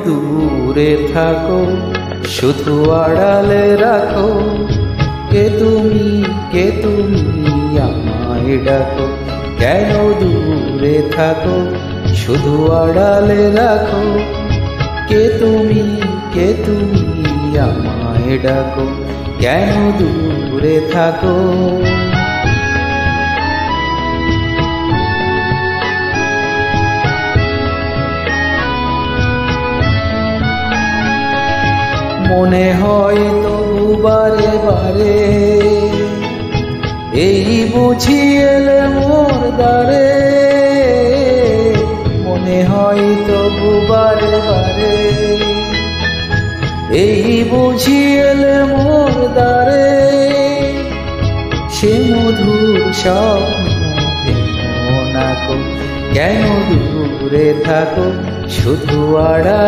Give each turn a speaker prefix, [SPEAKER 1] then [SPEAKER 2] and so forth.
[SPEAKER 1] দূরে থাকো, শুধু আড়ালে রাখো। কে তুমি আমায় ডাকো, কেন দূরে থাকো, শুধু আড়ালে রাখো। কে তুমি আমায় ডাকো, কেন দূরে থাকো। মনে হয় তবু বারে বারে, এই বুঝি এলে মোর দ্বারে। মনে হয় তবু বারে বারে, এই বুঝি এলে মোর দ্বারে। সে মধুর স্বপ্ন নাকো, কেন দূরে থাকো, শুধু আড়া